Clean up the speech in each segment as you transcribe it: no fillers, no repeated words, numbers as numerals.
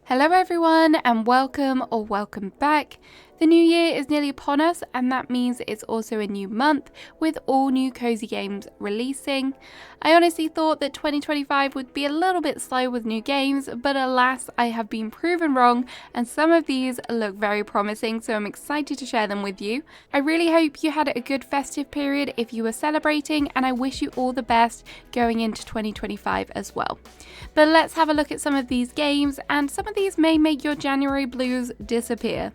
Hello everyone and welcome back. The new year is nearly upon us and that means it's also a new month with all new cozy games releasing. I honestly thought that 2025 would be a little bit slow with new games, but alas I have been proven wrong and some of these look very promising, so I'm excited to share them with you. I really hope you had a good festive period if you were celebrating, and I wish you all the best going into 2025 as well. But let's have a look at some of these games, and some of these may make your January blues disappear.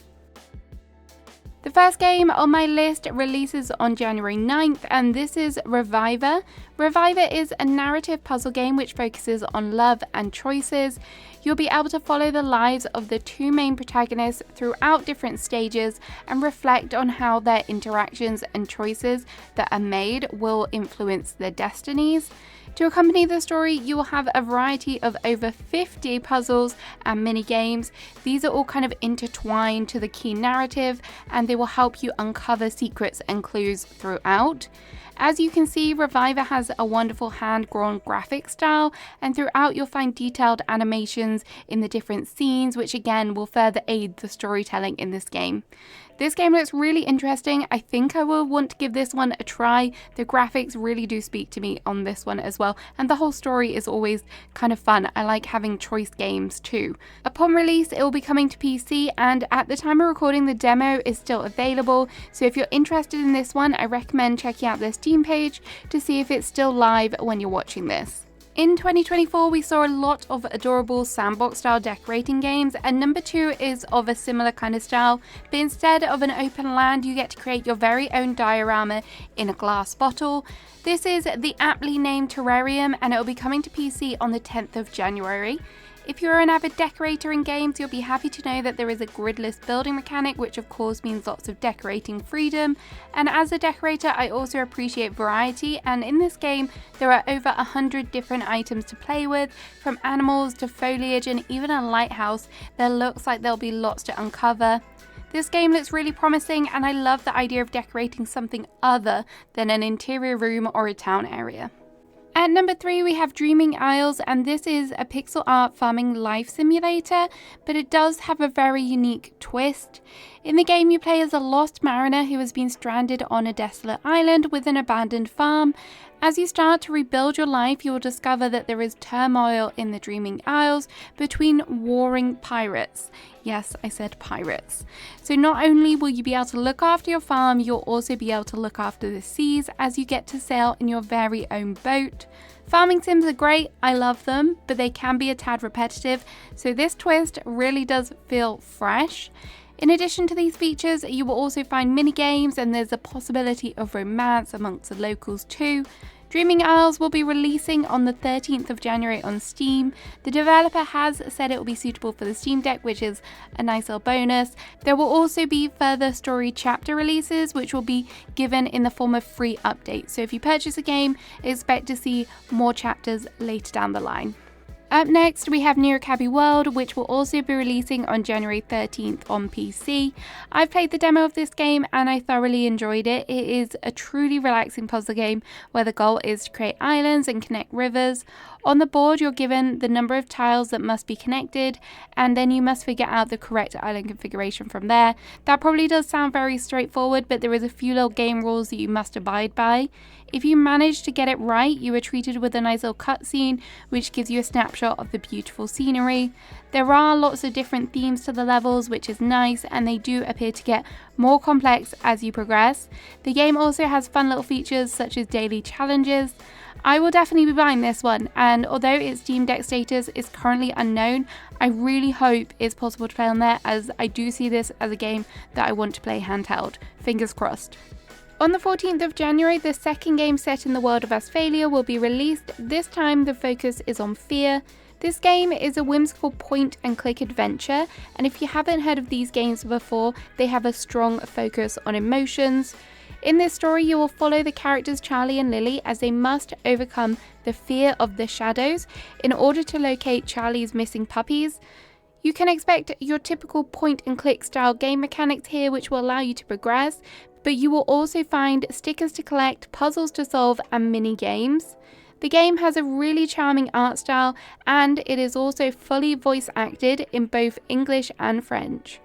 The first game on my list releases on January 9th, and this is Revivor. Revivor is a narrative puzzle game which focuses on love and choices. You'll be able to follow the lives of the two main protagonists throughout different stages and reflect on how their interactions and choices that are made will influence their destinies. To accompany the story, you will have a variety of over 50 puzzles and mini games. These are all kind of intertwined to the key narrative, and they will help you uncover secrets and clues throughout. As you can see, Revivor has a wonderful hand-drawn graphic style, and throughout you'll find detailed animations in the different scenes, which again will further aid the storytelling in this game. This game looks really interesting. I think I will want to give this one a try. The graphics really do speak to me on this one as well, and the whole story is always kind of fun. I like having choice games too. Upon release, it will be coming to PC, and at the time of recording, the demo is still available. So if you're interested in this one, I recommend checking out their Steam page to see if it's still live when you're watching this. In 2024, we saw a lot of adorable sandbox-style decorating games, and number 2 is of a similar kind of style, but instead of an open land, you get to create your very own diorama in a glass bottle. This is the aptly named Terrarium, and it will be coming to PC on the 10th of January. If you're an avid decorator in games, you'll be happy to know that there is a gridless building mechanic, which of course means lots of decorating freedom. And as a decorator, I also appreciate variety, and in this game there are over 100 different items to play with, from animals to foliage and even a lighthouse. There looks like there'll be lots to uncover. This game looks really promising, and I love the idea of decorating something other than an interior room or a town area. At number 3, we have Dreaming Isles, and this is a pixel art farming life simulator, but it does have a very unique twist. In the game, you play as a lost mariner who has been stranded on a desolate island with an abandoned farm. As you start to rebuild your life, you will discover that there is turmoil in the Dreaming Isles between warring pirates. Yes, I said pirates. So not only will you be able to look after your farm, you'll also be able to look after the seas as you get to sail in your very own boat. Farming sims are great, I love them, but they can be a tad repetitive, so this twist really does feel fresh. In addition to these features, you will also find mini games, and there's a possibility of romance amongst the locals too. Dreaming Isles will be releasing on the 13th of January on Steam. The developer has said it will be suitable for the Steam Deck, which is a nice little bonus. There will also be further story chapter releases, which will be given in the form of free updates. So if you purchase a game, expect to see more chapters later down the line. Up next, we have Cabby World, which will also be releasing on January 13th on PC. I've played the demo of this game and I thoroughly enjoyed it. It is a truly relaxing puzzle game where the goal is to create islands and connect rivers. On the board, you're given the number of tiles that must be connected, and then you must figure out the correct island configuration from there. That probably does sound very straightforward, but there is a few little game rules that you must abide by. If you manage to get it right, you are treated with a nice little cutscene, which gives you a snapshot of the beautiful scenery. There are lots of different themes to the levels, which is nice, and they do appear to get more complex as you progress. The game also has fun little features such as daily challenges. I will definitely be buying this one, and although its Steam Deck status is currently unknown, I really hope it's possible to play on there, as I do see this as a game that I want to play handheld. Fingers crossed. On the 14th of January, the second game set in the world of Westphalia will be released. This time the focus is on fear. This game is a whimsical point-and-click adventure, and if you haven't heard of these games before, they have a strong focus on emotions. In this story, you will follow the characters Charlie and Lily as they must overcome the fear of the shadows in order to locate Charlie's missing puppies. You can expect your typical point-and-click style game mechanics here, which will allow you to progress, but you will also find stickers to collect, puzzles to solve, and mini games. The game has a really charming art style, and it is also fully voice acted in both English and French.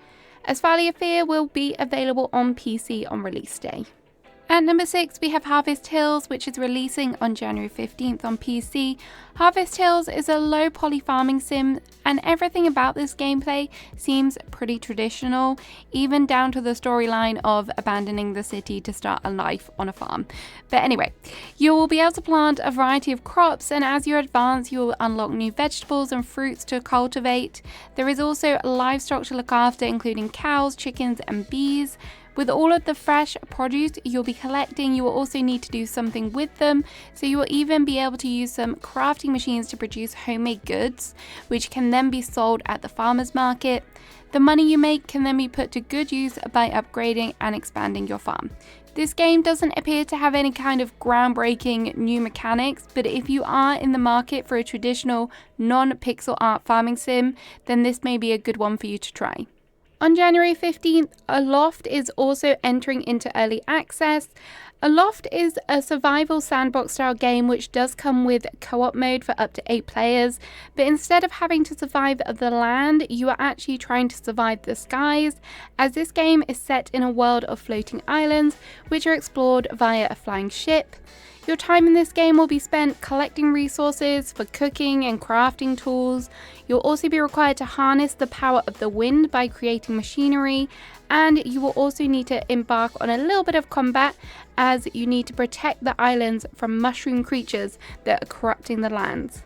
As Valley of Fear will be available on PC on release day. At number 6, we have Harvest Hills, which is releasing on January 15th on PC. Harvest Hills is a low poly farming sim, and everything about this gameplay seems pretty traditional, even down to the storyline of abandoning the city to start a life on a farm. But anyway, you will be able to plant a variety of crops, and as you advance, you will unlock new vegetables and fruits to cultivate. There is also livestock to look after, including cows, chickens, and bees. With all of the fresh produce you'll be collecting, you will also need to do something with them, so you will even be able to use some crafting machines to produce homemade goods, which can then be sold at the farmer's market. The money you make can then be put to good use by upgrading and expanding your farm. This game doesn't appear to have any kind of groundbreaking new mechanics, but if you are in the market for a traditional non-pixel art farming sim, then this may be a good one for you to try. On January 15th, Aloft is also entering into early access. Aloft is a survival sandbox style game which does come with co-op mode for up to 8 players, but instead of having to survive the land, you are actually trying to survive the skies, as this game is set in a world of floating islands which are explored via a flying ship. Your time in this game will be spent collecting resources for cooking and crafting tools. You'll also be required to harness the power of the wind by creating machinery, and you will also need to embark on a little bit of combat as you need to protect the islands from mushroom creatures that are corrupting the lands.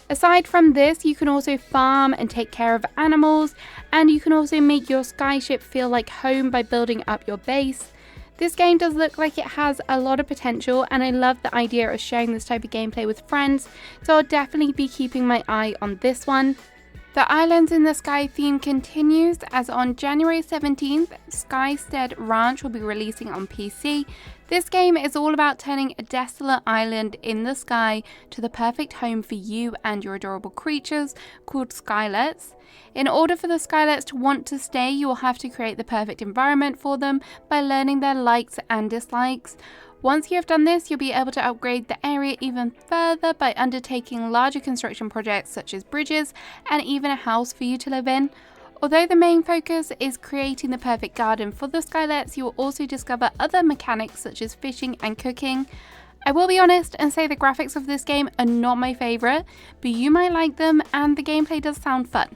Aside from this, you can also farm and take care of animals, and you can also make your skyship feel like home by building up your base. This game does look like it has a lot of potential, and I love the idea of sharing this type of gameplay with friends, so I'll definitely be keeping my eye on this one. The Islands in the Sky theme continues, as on January 17th, Skye Ranch will be releasing on PC. This game is all about turning a desolate island in the sky to the perfect home for you and your adorable creatures called Skylets. In order for the Skylets to want to stay, you will have to create the perfect environment for them by learning their likes and dislikes. Once you have done this, you'll be able to upgrade the area even further by undertaking larger construction projects such as bridges and even a house for you to live in. Although the main focus is creating the perfect garden for the Skylets, you will also discover other mechanics such as fishing and cooking. I will be honest and say the graphics of this game are not my favourite, but you might like them and the gameplay does sound fun.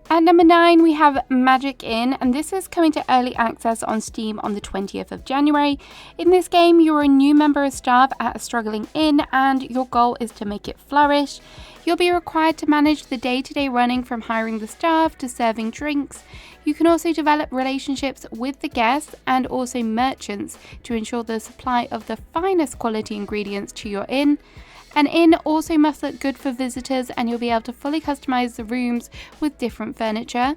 At number 9, we have Magic Inn, and this is coming to early access on Steam on the 20th of January. In this game, you're a new member of staff at a struggling inn, and your goal is to make it flourish. You'll be required to manage the day-to-day running from hiring the staff to serving drinks. You can also develop relationships with the guests and also merchants to ensure the supply of the finest quality ingredients to your inn. An inn also must look good for visitors, and you'll be able to fully customize the rooms with different furniture.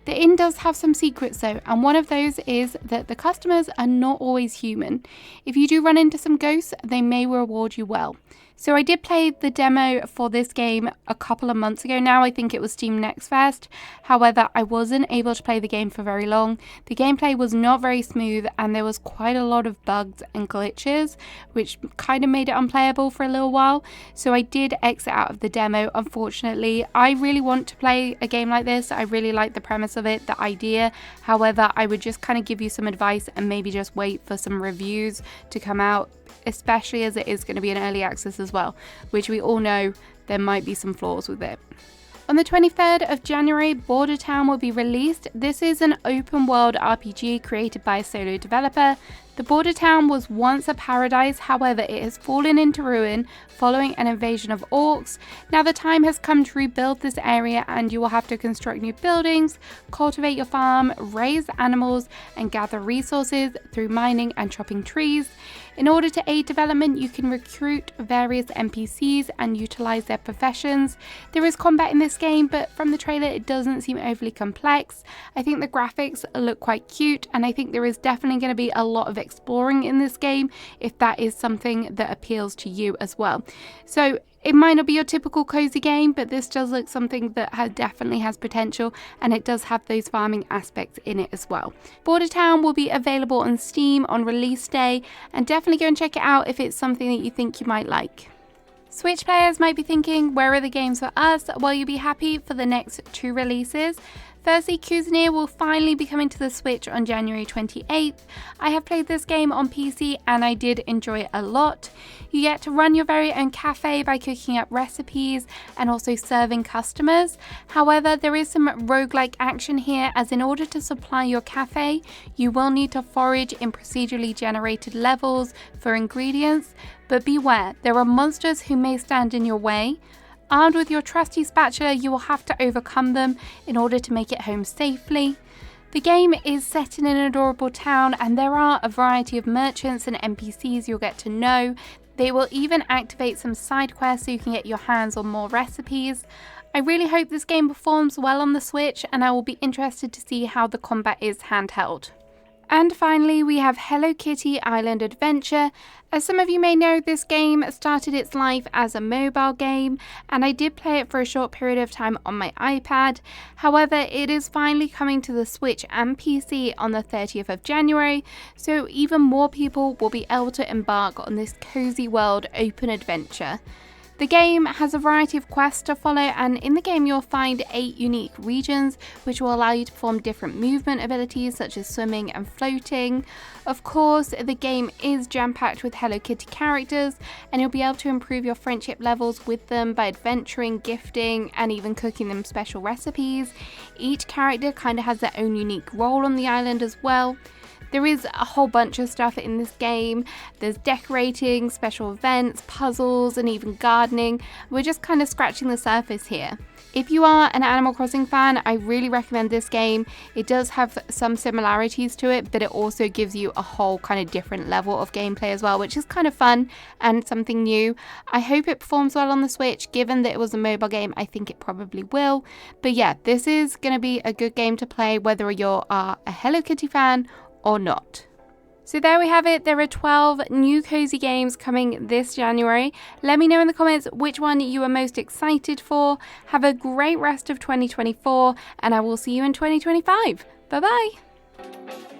The inn does have some secrets though, and one of those is that the customers are not always human. If you do run into some ghosts, they may reward you well. So I did play the demo for this game a couple of months ago now. I think it was Steam Next Fest. However, I wasn't able to play the game for very long. The gameplay was not very smooth, and there was quite a lot of bugs and glitches, which kind of made it unplayable for a little while. So I did exit out of the demo, unfortunately. I really want to play a game like this. I really like the premise of it, the idea. However, I would just kind of give you some advice and maybe just wait for some reviews to come out, especially as it is going to be an early access as well, which we all know there might be some flaws with it. On the 23rd of January, Bordertown will be released. This is an open world RPG created by a solo developer. The Bordertown was once a paradise, however it has fallen into ruin following an invasion of orcs. Now the time has come to rebuild this area, and you will have to construct new buildings, cultivate your farm, raise animals, and gather resources through mining and chopping trees. In order to aid development, you can recruit various NPCs and utilize their professions. There is combat in this game, but from the trailer it doesn't seem overly complex. I think the graphics look quite cute, and I think there is definitely going to be a lot of exploring in this game if that is something that appeals to you as well. So it might not be your typical cozy game, but this does look something that definitely has potential, and it does have those farming aspects in it as well. Bordertown will be available on Steam on release day, and definitely go and check it out if it's something that you think you might like. Switch players might be thinking, where are the games for us? Well, you'll be happy for the next 2 releases. Firsty Cuer will finally be coming to the Switch on January 28th. I have played this game on PC and I did enjoy it a lot. You get to run your very own cafe by cooking up recipes and also serving customers. However, there is some roguelike action here, as in order to supply your cafe, you will need to forage in procedurally generated levels for ingredients. But beware, there are monsters who may stand in your way. Armed with your trusty spatula, you will have to overcome them in order to make it home safely. The game is set in an adorable town and there are a variety of merchants and NPCs you'll get to know. They will even activate some side quests so you can get your hands on more recipes. I really hope this game performs well on the Switch and I will be interested to see how the combat is handheld. And finally, we have Hello Kitty Island Adventure. As some of you may know, this game started its life as a mobile game, and I did play it for a short period of time on my iPad. However, it is finally coming to the Switch and PC on the 30th of January, so even more people will be able to embark on this cozy world open adventure. The game has a variety of quests to follow, and in the game you'll find 8 unique regions which will allow you to perform different movement abilities such as swimming and floating. Of course, the game is jam-packed with Hello Kitty characters and you'll be able to improve your friendship levels with them by adventuring, gifting and even cooking them special recipes. Each character kind of has their own unique role on the island as well. There is a whole bunch of stuff in this game. There's decorating, special events, puzzles, and even gardening. We're just kind of scratching the surface here. If you are an Animal Crossing fan, I really recommend this game. It does have some similarities to it, but it also gives you a whole kind of different level of gameplay as well, which is kind of fun and something new. I hope it performs well on the Switch. Given that it was a mobile game, I think it probably will. But yeah, this is going to be a good game to play whether you are a Hello Kitty fan or not. So there we have it. There are 12 new cozy games coming this January. Let me know in the comments which one you are most excited for. Have a great rest of 2024 and I will see you in 2025. Bye bye.